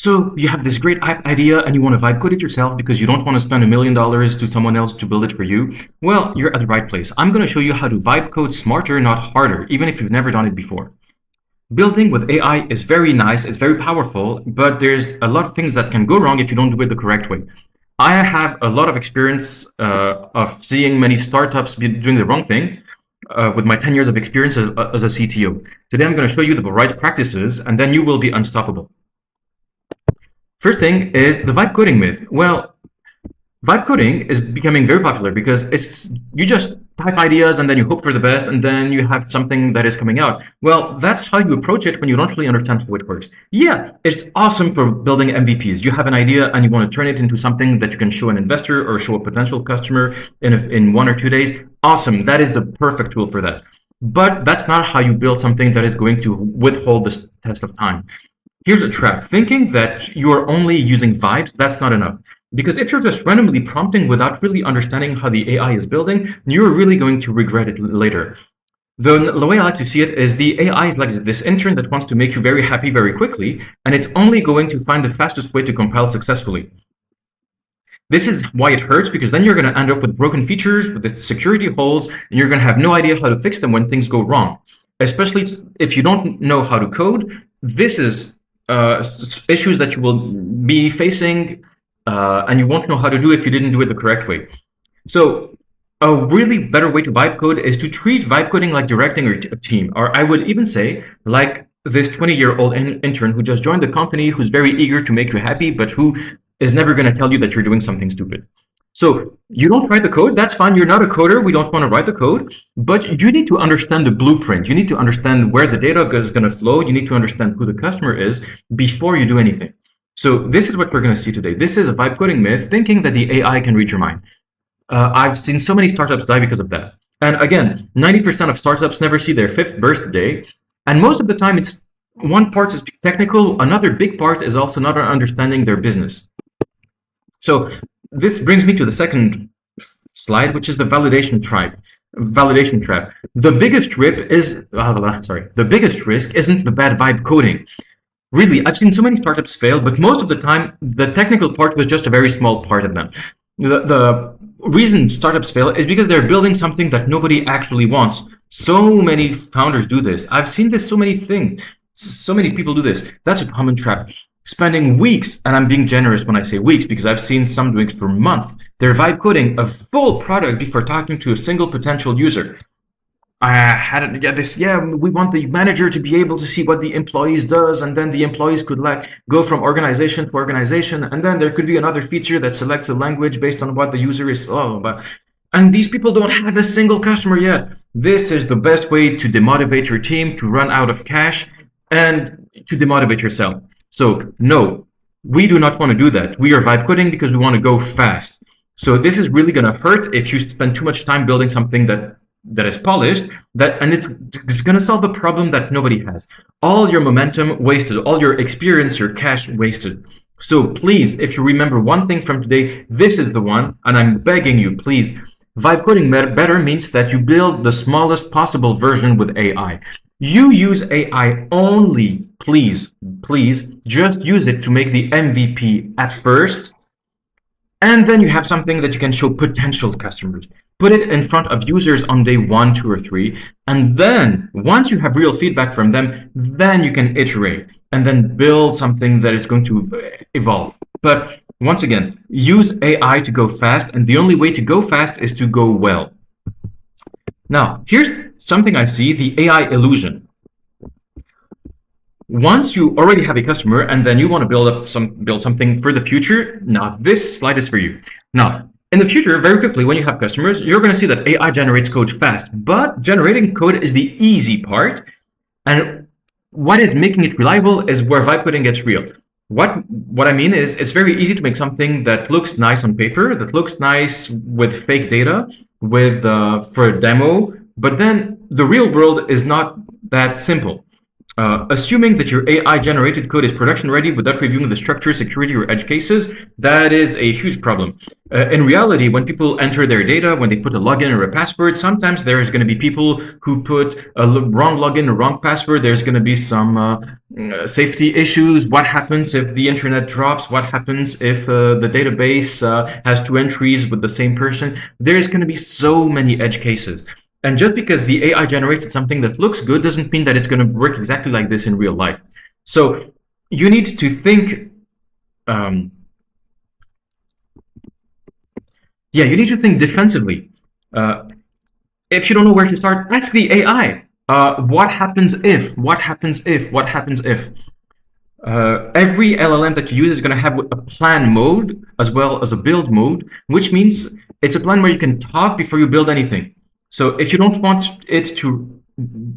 So you have this great idea and you want to vibe code it yourself because you don't want to spend $1 million to someone else to build it for you. Well, you're at the right place. I'm going to show you how to vibe code smarter, not harder, even if you've never done it before. Building with AI is very nice, it's very powerful, but there's a lot of things that can go wrong if you don't do it the correct way. I have a lot of experience of seeing many startups doing the wrong thing with my 10 years of experience as a CTO. Today I'm going to show you the right practices and then you will be unstoppable. First thing is the vibe coding myth. Well, vibe coding is becoming very popular because you just type ideas and then you hope for the best and then you have something that is coming out. Well, that's how you approach it when you don't really understand how it works. Yeah, it's awesome for building MVPs. You have an idea and you want to turn it into something that you can show an investor or show a potential customer in 1 or 2 days. Awesome, that is the perfect tool for that. But that's not how you build something that is going to withhold the test of time. Here's a trap. Thinking that you are only using vibes, that's not enough. Because if you're just randomly prompting without really understanding how the AI is building, you're really going to regret it later. The way I like to see it is the AI is like this intern that wants to make you very happy very quickly, and it's only going to find the fastest way to compile successfully. This is why it hurts, because then you're going to end up with broken features, with security holes, and you're going to have no idea how to fix them when things go wrong. Especially if you don't know how to code, this is issues that you will be facing and you won't know how to do if you didn't do it the correct way. So a really better way to vibe code is to treat vibe coding like directing a team, or I would even say like this 20-year-old intern who just joined the company, who's very eager to make you happy, but who is never going to tell you that you're doing something stupid. So you don't write the code, that's fine. You're not a coder. We don't want to write the code, but you need to understand the blueprint. You need to understand where the data is going to flow. You need to understand who the customer is before you do anything. So this is what we're going to see today. This is a vibe coding myth, thinking that the AI can read your mind. I've seen so many startups die because of that. And again, 90% of startups never see their 5th birthday. And most of the time, it's one part is technical. Another big part is also not understanding their business. So this brings me to the second slide, which is the validation trap. The biggest risk isn't the bad vibe coding. Really, I've seen so many startups fail, but most of the time, the technical part was just a very small part of them. The reason startups fail is because they're building something that nobody actually wants. So many founders do this. I've seen this so many things. So many people do this. That's a common trap. Spending weeks, and I'm being generous when I say weeks because I've seen some doing it for months. They're vibe coding a full product before talking to a single potential user. We want the manager to be able to see what the employees does, and then the employees could go from organization to organization, and then there could be another feature that selects a language based on what the user is. And these people don't have a single customer yet. This is the best way to demotivate your team, to run out of cash, and to demotivate yourself. So no, we do not want to do that. We are vibe coding because we want to go fast. So this is really going to hurt if you spend too much time building something that is polished, and it's going to solve a problem that nobody has. All your momentum wasted, all your experience, your cash wasted. So please, if you remember one thing from today, this is the one, and I'm begging you, please, vibe coding better means that you build the smallest possible version with AI. You use AI only, please, just use it to make the MVP at first, and then you have something that you can show potential customers. Put it in front of users on day 1, 2, or 3, and then once you have real feedback from them, then you can iterate and then build something that is going to evolve. But once again, use AI to go fast, and the only way to go fast is to go well. Now, here's something I see, the AI illusion. Once you already have a customer and then you want to build something for the future, now this slide is for you. Now, in the future, very quickly, when you have customers, you're going to see that AI generates code fast, but generating code is the easy part. And what is making it reliable is where vibe coding gets real. What I mean is it's very easy to make something that looks nice on paper, that looks nice with fake data, for a demo, but then the real world is not that simple. Assuming that your AI-generated code is production-ready without reviewing the structure, security, or edge cases, that is a huge problem. In reality, when people enter their data, when they put a login or a password, sometimes there's going to be people who put a wrong login or wrong password. There's going to be some safety issues. What happens if the internet drops? What happens if the database has two entries with the same person? There's going to be so many edge cases. And just because the AI generated something that looks good doesn't mean that it's going to work exactly like this in real life. So you need to think, you need to think defensively. If you don't know where to start, ask the AI. What happens if? What happens if? What happens if? Every LLM that you use is going to have a plan mode as well as a build mode, which means it's a plan where you can talk before you build anything. So if you don't want it to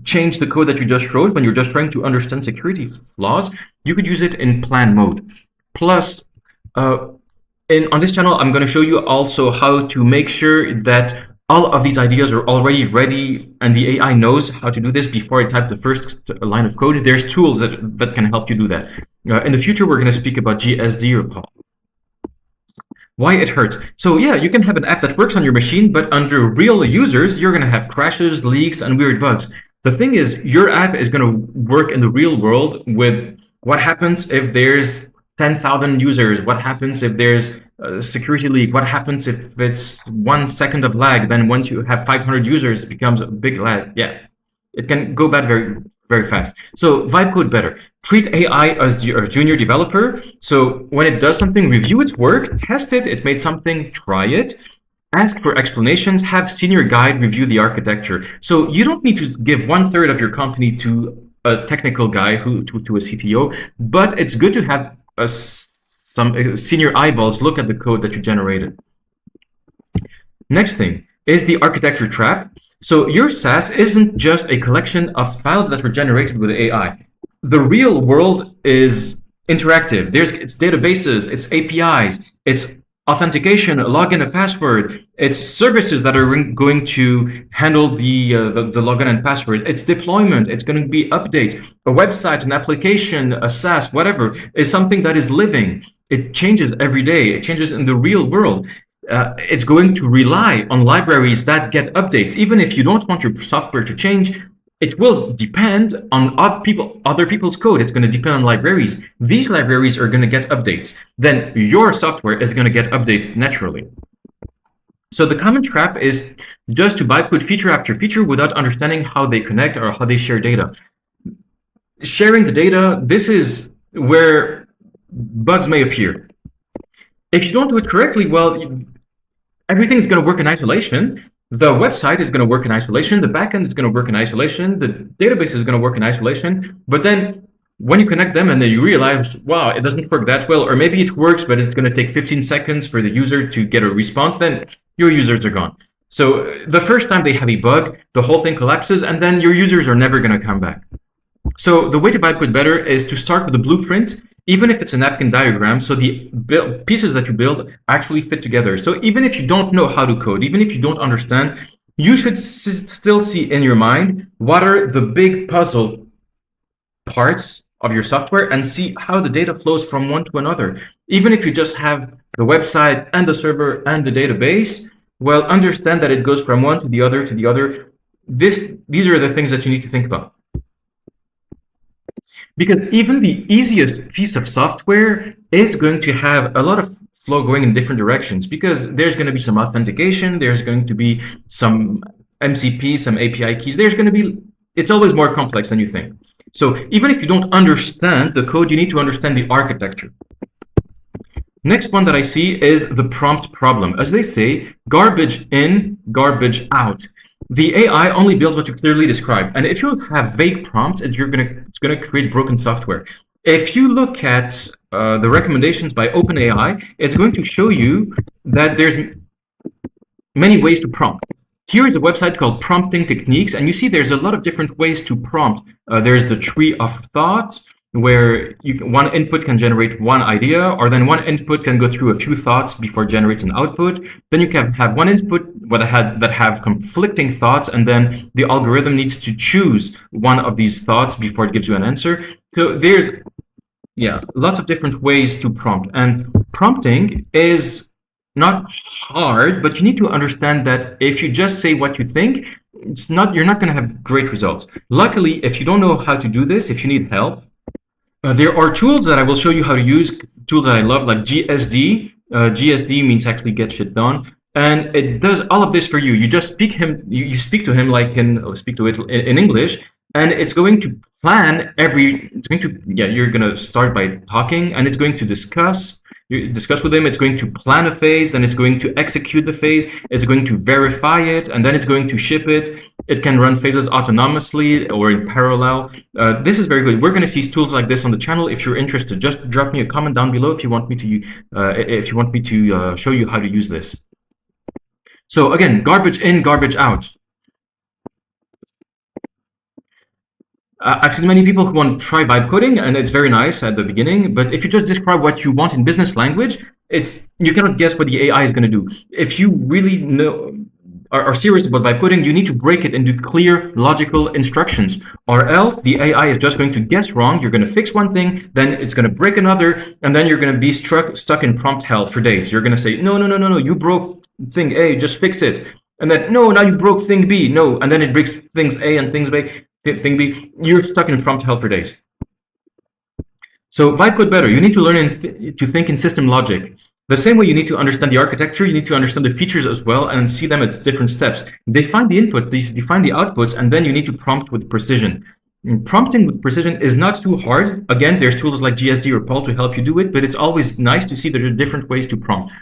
change the code that you just wrote when you're just trying to understand security flaws, you could use it in plan mode. Plus, on this channel, I'm going to show you also how to make sure that all of these ideas are already ready and the AI knows how to do this before I type the first line of code. There's tools that can help you do that. In the future, we're going to speak about GSD or PAL. Why it hurts. So yeah, you can have an app that works on your machine, but under real users, you're going to have crashes, leaks, and weird bugs. The thing is, your app is going to work in the real world with what happens if there's 10,000 users, what happens if there's a security leak, what happens if it's 1 second of lag, then once you have 500 users, it becomes a big lag. Yeah, it can go bad very fast. So Vibecode better. Treat AI as your junior developer. So when it does something, review its work, test it, it made something, try it, ask for explanations, have senior guide review the architecture. So you don't need to give 1/3 of your company to a technical guy to a CTO, but it's good to have some senior eyeballs look at the code that you generated. Next thing is the architecture trap. So your SaaS isn't just a collection of files that were generated with AI. The real world is interactive. It's databases, it's APIs, it's authentication, a login, a password. It's services that are going to handle the login and password. It's deployment. It's going to be updates. A website, an application, a SaaS, whatever, is something that is living. It changes every day. It changes in the real world. It's going to rely on libraries that get updates. Even if you don't want your software to change, it will depend on other people's code. It's going to depend on libraries. These libraries are going to get updates. Then your software is going to get updates naturally. So the common trap is just to bytecode feature after feature without understanding how they connect or how they share data. Sharing the data, this is where bugs may appear. If you don't do it correctly, well, everything is going to work in isolation. The website is going to work in isolation. The backend is going to work in isolation. The database is going to work in isolation. But then when you connect them and then you realize, wow, it doesn't work that well, or maybe it works, but it's going to take 15 seconds for the user to get a response, then your users are gone. So the first time they have a bug, the whole thing collapses, and then your users are never going to come back. So the way to bytecode better is to start with a blueprint, even if it's a napkin diagram, so the pieces that you build actually fit together. So even if you don't know how to code, even if you don't understand, you should still see in your mind what are the big puzzle parts of your software and see how the data flows from one to another. Even if you just have the website and the server and the database, well, understand that it goes from one to the other to the other. These are the things that you need to think about. Because even the easiest piece of software is going to have a lot of flow going in different directions, because there's going to be some authentication, there's going to be some MCP, some API keys, it's always more complex than you think. So even if you don't understand the code, you need to understand the architecture. Next one that I see is the prompt problem. As they say, garbage in, garbage out. The AI only builds what you clearly describe. And if you have vague prompts, it's going to create broken software. If you look at the recommendations by OpenAI, it's going to show you that there's many ways to prompt. Here is a website called Prompting Techniques, and you see there's a lot of different ways to prompt. There's the tree of thought, where one input can generate one idea, or then one input can go through a few thoughts before it generates an output. Then you can have one input that have conflicting thoughts, and then the algorithm needs to choose one of these thoughts before it gives you an answer. So there's lots of different ways to prompt, and prompting is not hard, but you need to understand that if you just say what you think, you're not going to have great results. Luckily, if you don't know how to do this, if you need help, there are tools that I will show you how to use, tools that I love, like GSD. GSD means actually get shit done. And it does all of this for you. You just speak you speak to him like speak to it in English, and it's going to plan you're going to start by talking, and it's going to discuss with him. It's going to plan a phase, then it's going to execute the phase, it's going to verify it, and then it's going to ship it. It can run phases autonomously or in parallel. This is very good. We're going to see tools like this on the channel. If you're interested, just drop me a comment down below if you want me to show you how to use this. So again, garbage in, garbage out. I've seen many people who want to try vibe coding, and it's very nice at the beginning, but if you just describe what you want in business language, you cannot guess what the AI is going to do. If you really are serious about vibe coding, you need to break it into clear, logical instructions, or else the AI is just going to guess wrong. You're going to fix one thing, then it's going to break another, and then you're going to be stuck in prompt hell for days. You're going to say, no, you broke thing A, just fix it. And then, no, now you broke thing B, no, and then it breaks things A and thing B. You're stuck in prompt hell for days. So Vibecode better. You need to learn to think in system logic. The same way you need to understand the architecture, you need to understand the features as well and see them at different steps. Define the input, define the outputs, and then you need to prompt with precision. Prompting with precision is not too hard. Again, there's tools like GSD or Paul to help you do it, but it's always nice to see that there are different ways to prompt.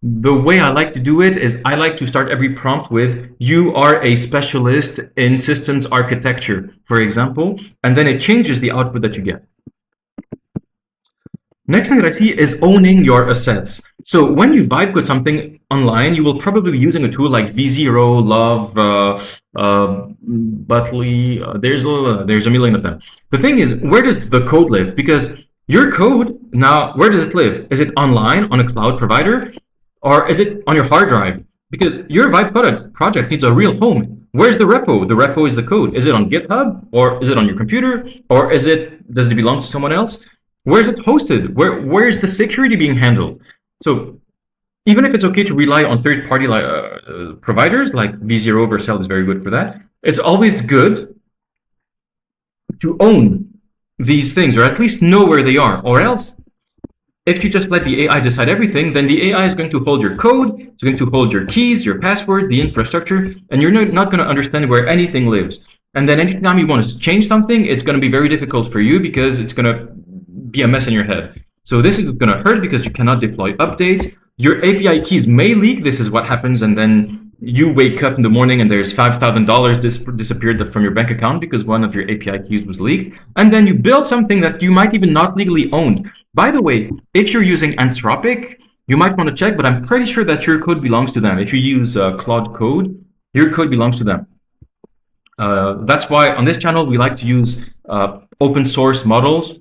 The way I like to do it is I like to start every prompt with, you are a specialist in systems architecture, for example, and then it changes the output that you get. Next thing that I see is owning your assets. So when you vibe code something online, you will probably be using a tool like V0, Love, Butley. There's a million of them. The thing is, where does the code live? Because your code, now, where does it live? Is it online on a cloud provider? Or is it on your hard drive? Because your Vibecode project needs a real home. Where's the repo? The repo is the code. Is it on GitHub? Or is it on your computer? Or does it belong to someone else? Where is it hosted? Where is the security being handled? So even if it's okay to rely on third-party providers, like V0 Vercel is very good for that, it's always good to own these things, or at least know where they are, or else if you just let the AI decide everything, then the AI is going to hold your code, it's going to hold your keys, your password, the infrastructure, and you're not going to understand where anything lives. And then anytime you want to change something, it's going to be very difficult for you because it's going to be a mess in your head. So this is going to hurt because you cannot deploy updates. Your API keys may leak. This is what happens, and then you wake up in the morning and there's $5,000 disappeared from your bank account because one of your API keys was leaked. And then you build something that you might even not legally own. By the way, if you're using Anthropic, you might want to check, but I'm pretty sure that your code belongs to them. If you use Claude Code, your code belongs to them. That's why on this channel, we like to use open source models.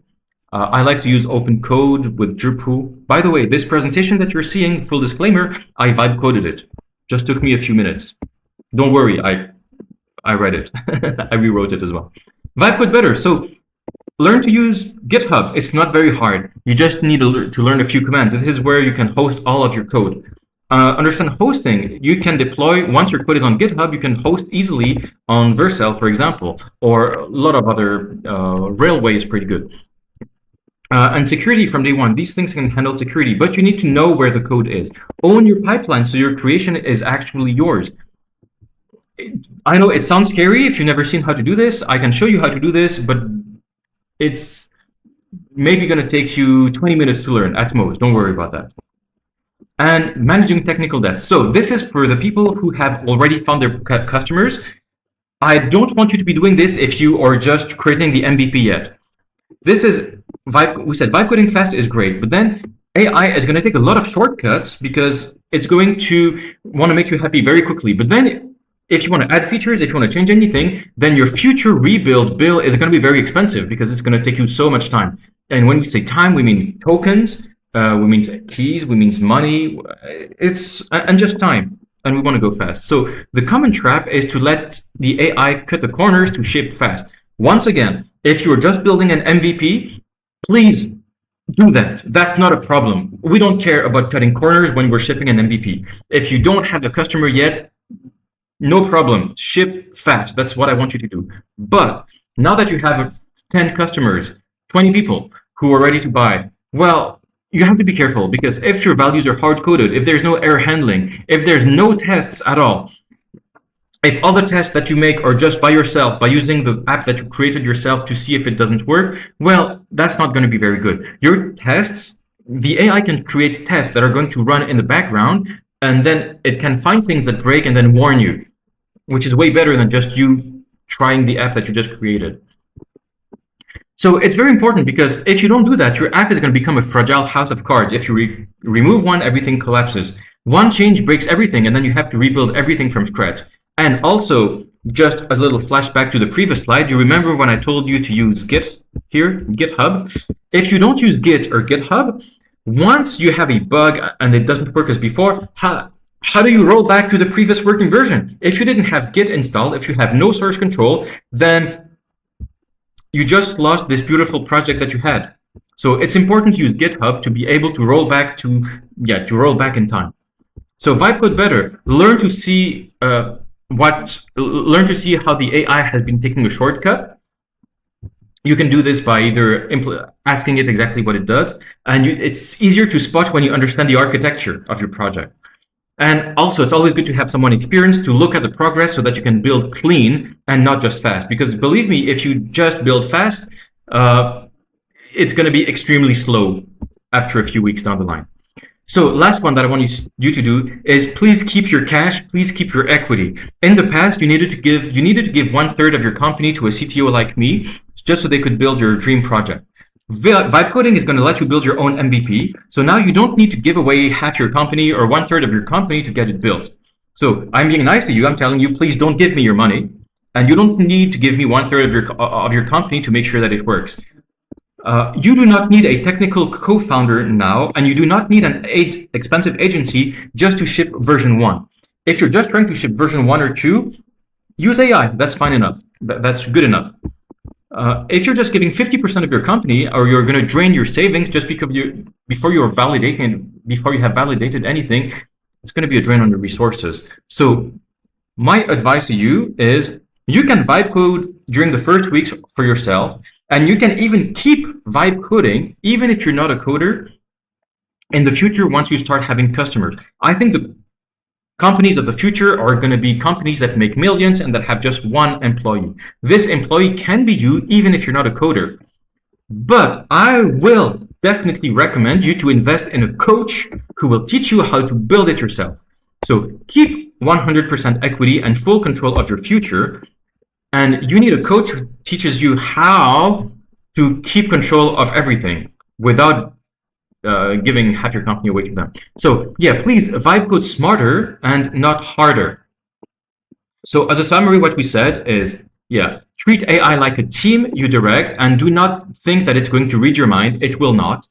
I like to use open code with Drupal. By the way, this presentation that you're seeing, full disclaimer, I vibe coded it. Just took me a few minutes. Don't worry, I read it. I rewrote it as well. Vibecode better. So learn to use GitHub. It's not very hard. You just need to learn a few commands. This is where you can host all of your code. Understand hosting. You can deploy, once your code is on GitHub, you can host easily on Vercel, for example, or a lot of other, Railway is pretty good. And security from day one. These things can handle security, but you need to know where the code is. Own your pipeline so your creation is actually yours. I know it sounds scary if you've never seen how to do this. I can show you how to do this, but it's maybe going to take you 20 minutes to learn at most. Don't worry about that. And managing technical debt. So this is for the people who have already found their customers. I don't want you to be doing this if you are just creating the MVP yet. This is we said vibe coding fast is great, but then AI is going to take a lot of shortcuts because it's going to want to make you happy very quickly. But then If you want to add features, if you want to change anything, then your future rebuild bill is going to be very expensive because it's going to take you so much time. And when we say time, we mean tokens, we mean keys, we mean money, and just time. And we want to go fast. So the common trap is to let the AI cut the corners to ship fast. Once again, if you're just building an MVP, please do that. That's not a problem. We don't care about cutting corners when we're shipping an MVP. If you don't have a customer yet, no problem. Ship fast. That's what I want you to do. But now that you have 10 customers, 20 people who are ready to buy, well, you have to be careful, because if your values are hard-coded, if there's no error handling, if there's no tests at all, if all the tests that you make are just by yourself, by using the app that you created yourself to see if it doesn't work, well, that's not going to be very good. Your tests, the AI can create tests that are going to run in the background, and then it can find things that break and then warn you, which is way better than just you trying the app that you just created. So it's very important, because if you don't do that, your app is going to become a fragile house of cards. If you remove one, everything collapses. One change breaks everything, and then you have to rebuild everything from scratch. And also, just as a little flashback to the previous slide, you remember when I told you to use Git here, GitHub? If you don't use Git or GitHub, once you have a bug and it doesn't work as before, how do you roll back to the previous working version? If you didn't have Git installed, if you have no source control, then you just lost this beautiful project that you had. So it's important to use GitHub to be able to roll back roll back in time. So Vibecode better. Learn to see how the AI has been taking a shortcut. You can do this by either asking it exactly what it does, and it's easier to spot when you understand the architecture of your project. And also, it's always good to have someone experienced to look at the progress so that you can build clean and not just fast. Because believe me, if you just build fast, it's going to be extremely slow after a few weeks down the line. So last one that I want you to do is please keep your cash, please keep your equity. In the past, you needed to give 1/3 of your company to a CTO like me, just so they could build your dream project. Vibecoding is going to let you build your own MVP. So now you don't need to give away half your company or 1/3 of your company to get it built. So I'm being nice to you. I'm telling you, please don't give me your money. And you don't need to give me 1/3 of your company to make sure that it works. You do not need a technical co-founder now, and you do not need an expensive agency just to ship version 1. If you're just trying to ship version 1 or 2, use AI. That's fine enough. That's good enough. If you're just giving 50% of your company, or you're going to drain your savings just because before you have validated anything, it's going to be a drain on your resources. So my advice to you is you can vibe code during the first weeks for yourself, and you can even keep vibe coding even if you're not a coder in the future once you start having customers. I think the companies of the future are going to be companies that make millions and that have just one employee. This employee can be you even if you're not a coder. But I will definitely recommend you to invest in a coach who will teach you how to build it yourself. So keep 100% equity and full control of your future. And you need a coach who teaches you how to keep control of everything without giving half your company away to them. So yeah, please vibe code smarter and not harder. So as a summary, what we said is, yeah, treat AI like a team you direct, and do not think that it's going to read your mind. It will not.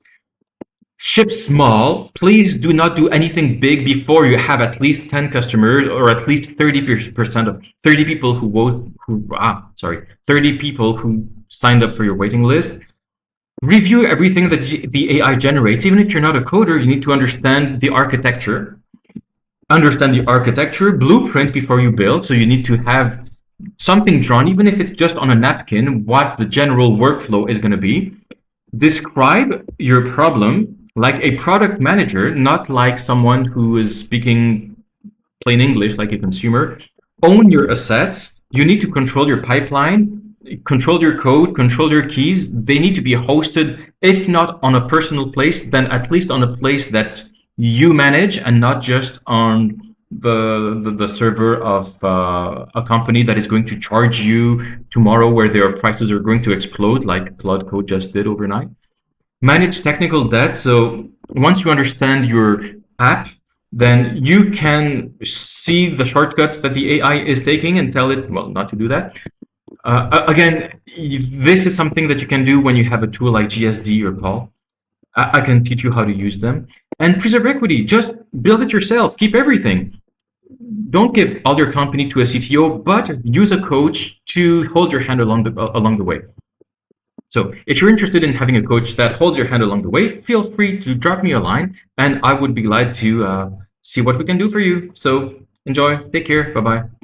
Ship small. Please do not do anything big before you have at least 10 customers, or at least 30% of 30 people 30 people who signed up for your waiting list. Review everything that the AI generates. Even if you're not a coder, you need to understand the architecture. Understand the architecture, blueprint before you build. So you need to have something drawn, even if it's just on a napkin, what the general workflow is going to be. Describe your problem like a product manager, not like someone who is speaking plain English, like a consumer. Own your assets. You need to control your pipeline, control your code, control your keys. They need to be hosted, if not on a personal place, then at least on a place that you manage, and not just on the server of a company that is going to charge you tomorrow, where their prices are going to explode like Cloud Code just did overnight. Manage technical debt. So once you understand your app, then you can see the shortcuts that the AI is taking and tell it, well, not to do that. Again, this is something that you can do when you have a tool like GSD or Call. I can teach you how to use them. And preserve equity, just build it yourself, keep everything. Don't give all your company to a CTO, but use a coach to hold your hand along the way. So if you're interested in having a coach that holds your hand along the way, feel free to drop me a line, and I would be glad to see what we can do for you. So enjoy, take care, bye-bye.